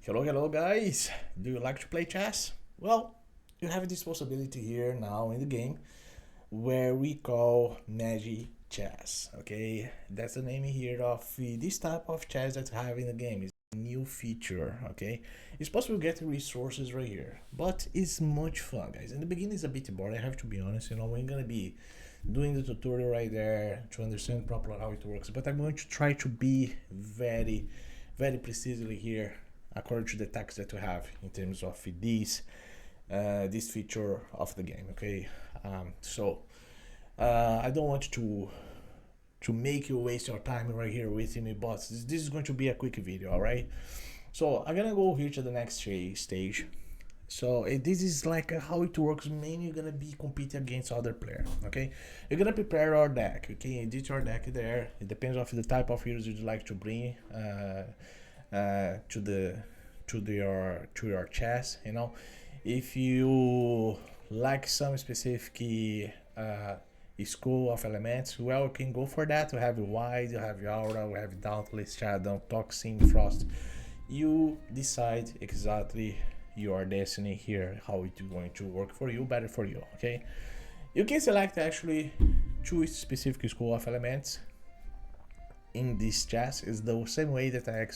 Hello guys! Do you like to play chess? Well, you have this possibility here now in the game where we call MAGICHESS, okay? That's the name here of this type of chess that I have in the game. It's a new feature, okay? It's possible to get resources right here, but it's much fun, guys. In the beginning it's a bit boring, I have to be honest, we're gonna be doing the tutorial right there to understand properly how it works, but I'm going to try to be very precisely here according to the text that we have in terms of this feature of the game. Okay, I don't want to make you waste your time right here with me, but this is going to be a quick video. All right, so I'm gonna go here to the next stage. So this is like how it works. Mainly you're gonna be competing against other player. Okay, you're gonna prepare your deck. Okay, edit your deck there. It depends on the type of heroes you'd like to bring to your chess. If you like some specific school of elements, well, you can go for that. We have wide, you have aura, we have dauntless, shadow, toxin, frost. You decide exactly your destiny here, how it's going to work for you, better for you. Okay, you can select actually two specific school of elements in this chess. Is the same way that I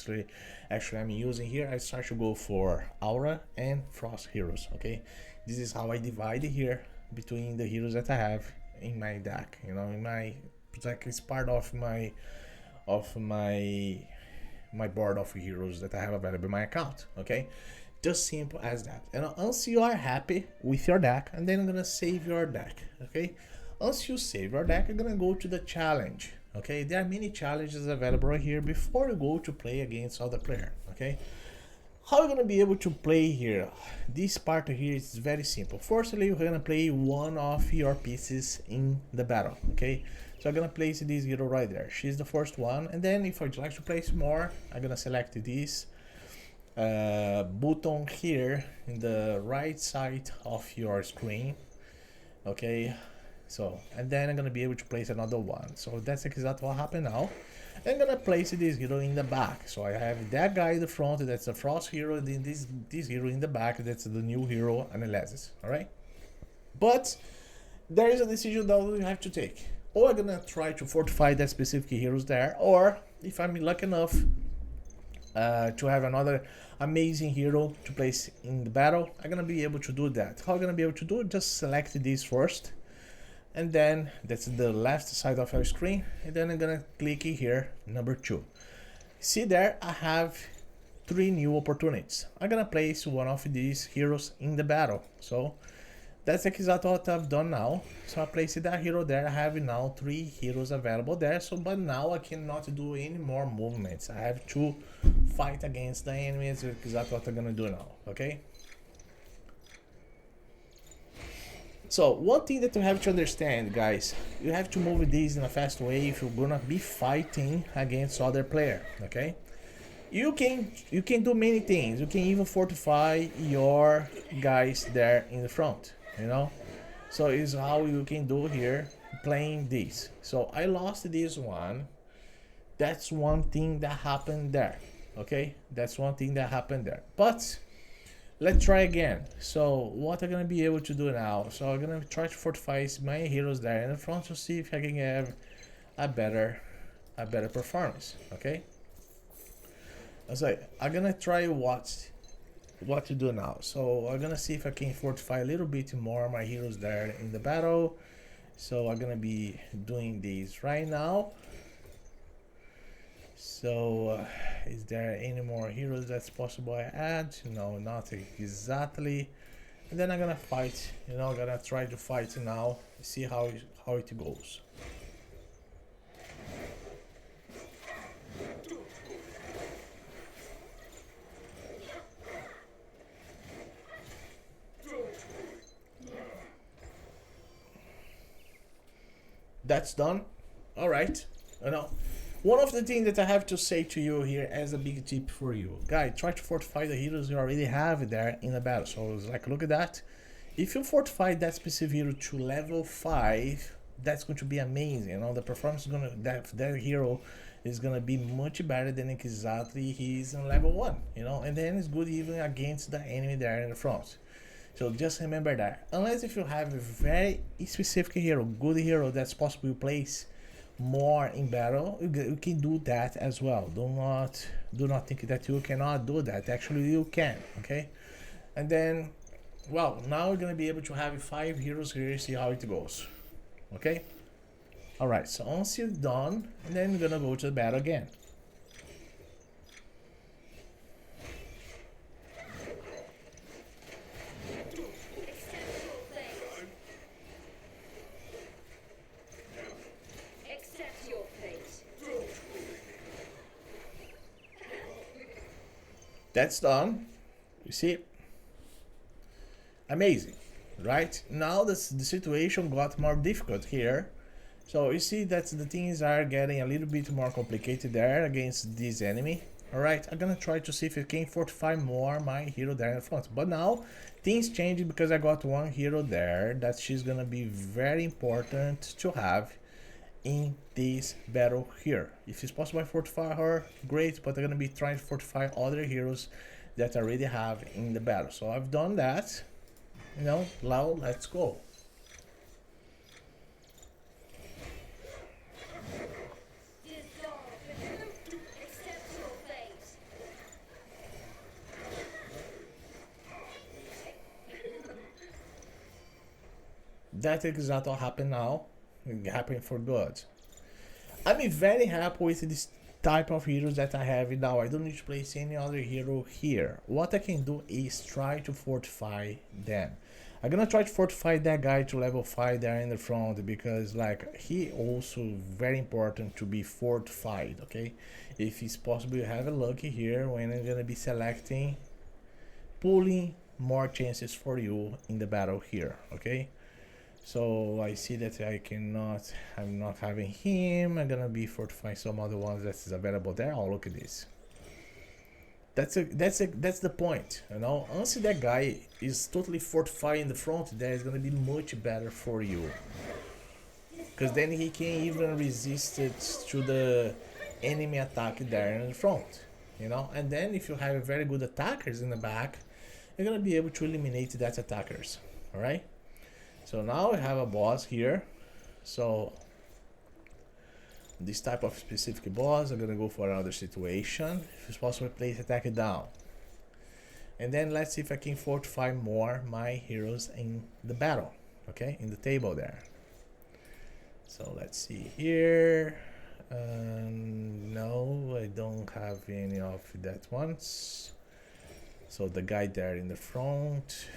actually I'm using here. I start to go for aura and frost heroes. Okay, this is how I divide here between the heroes that I have in my deck. In my deck is part of my board of heroes that I have available in my account. Okay, just simple as that. And once you are happy with your deck, and then I'm gonna save your deck. Okay, once you save your deck, I'm gonna go to the challenge. Okay, there are many challenges available right here before you go to play against other player. Okay, how are you gonna be able to play here? This part here is very simple. Firstly, you're gonna play one of your pieces in the battle. Okay, so I'm gonna place this hero right there. She's the first one, and then if I'd like to place more, I'm gonna select this button here in the right side of your screen. Okay, so and then I'm gonna be able to place another one. So that's exactly what happened now. I'm gonna place this hero in the back. So I have that guy in the front, that's a frost hero, and then this hero in the back, that's the new hero analysis. All right, but there is a decision that we have to take. Or I'm gonna try to fortify that specific heroes there, or if I'm lucky enough to have another amazing hero to place in the battle, I'm gonna be able to do that. How I'm gonna be able to do it? Just select this first, and then that's the left side of your screen, and then I'm gonna click here, number 2. See there, I have 3 new opportunities. I'm gonna place one of these heroes in the battle. So that's exactly what I've done now. So I placed that hero there. I have now 3 heroes available there. So but now I cannot do any more movements. I have to fight against the enemies. Exactly what I'm gonna do now. Okay, so one thing that you have to understand, guys, you have to move these in a fast way if you're gonna be fighting against other player. Okay, you can do many things. You can even fortify your guys there in the front. So is how you can do here playing this. So I lost this one. That's one thing that happened there. Okay, that's one thing that happened there. But let's try again. So what I'm gonna be able to do now? So I'm gonna try to fortify my heroes there in the front to see if I can have a better performance. Okay, so I'm gonna try what to do now. So I'm gonna see if I can fortify a little bit more my heroes there in the battle. So I'm gonna be doing this right now. So is there any more heroes that's possible I add? No, not exactly. And then I'm gonna fight. I'm gonna try to fight now, see how it goes. That's done. All right. One of the things that I have to say to you here as a big tip for you, guys, try to fortify the heroes you already have there in the battle. So it's like, look at that. If you fortify that specific hero to level 5, that's going to be amazing. You know, the performance is gonna that hero is gonna be much better than exactly he's in level 1. You know, and then it's good even against the enemy there in the front. So just remember that. Unless if you have a very specific hero, good hero that's possible to place more in battle, you can do that as well. Do not think that you cannot do that. Actually, you can. Okay, and then, well, now we're gonna be able to have 5 heroes here. See how it goes. Okay. All right. So once you're done, and then we're gonna go to the battle again. That's done. You see, amazing, right? Now the situation got more difficult here. So you see that the things are getting a little bit more complicated there against this enemy. Alright, I'm gonna try to see if I can fortify more my hero there in front. But now things changed because I got one hero there that she's gonna be very important to have in this battle here. If it's possible to fortify her, great, but I'm gonna be trying to fortify other heroes that I already have in the battle. So I've done that. You know, now let's go. That's exactly what happened now. It happened for good. I'm very happy with this type of heroes that I have now. I don't need to place any other hero here. What I can do is try to fortify them. I'm gonna try to fortify that guy to level 5 there in the front, because like he also very important to be fortified. Okay, if it's possible you have a lucky here when I'm gonna be selecting, pulling more chances for you in the battle here. Okay, so I see that I'm not having him. I'm gonna be fortifying some other ones that's available there. Oh, look at this. That's the point, you know. Once that guy is totally fortified in the front, there is gonna be much better for you, because then he can even resist it to the enemy attack there in the front, you know. And then if you have very good attackers in the back, you're gonna be able to eliminate that attackers. All right. So now we have a boss here. So this type of specific boss, I'm gonna go for another situation. If it's possible, place attack it down. And then let's see if I can fortify more my heroes in the battle. Okay, in the table there. So let's see here. No, I don't have any of that ones. So the guy there in the front,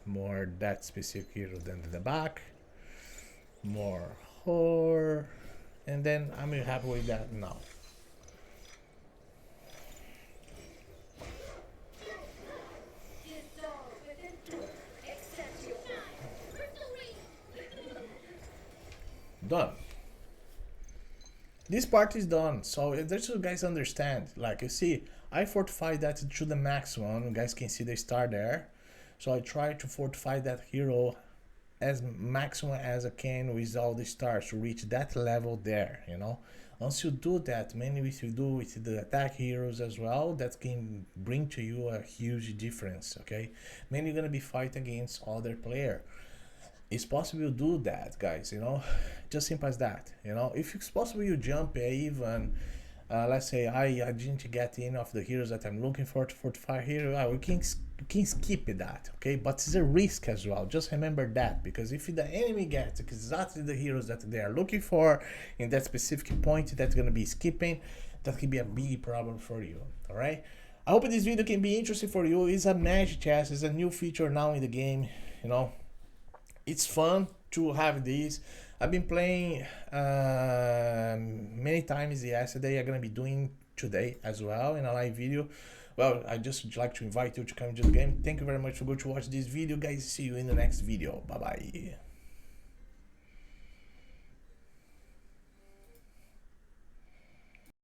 more that specific hero than in the back, more her, and then I'm happy with that now. Done. This part is done. So just so you guys understand, like you see, I fortified that to the maximum. You guys can see the star there. So I try to fortify that hero as maximum as I can with all the stars to reach that level there, you know. Once you do that, mainly if you do with the attack heroes as well, that can bring to you a huge difference, okay? Mainly you're gonna be fighting against other player. It's possible you do that, guys, you know, just simple as that, you know. If it's possible you jump even, let's say I didn't get any of the heroes that I'm looking for to fortify here, we can skip that, okay? But it's a risk as well. Just remember that, because if the enemy gets exactly the heroes that they are looking for in that specific point, that's gonna be skipping. That can be a big problem for you. All right. I hope this video can be interesting for you. It's a magic chess. It's a new feature now in the game. You know, it's fun to have this. I've been playing many times yesterday. I'm gonna be doing today as well in a live video. Well, I just like to invite you to come to the game. Thank you very much for going to watch this video, guys. See you in the next video. Bye bye.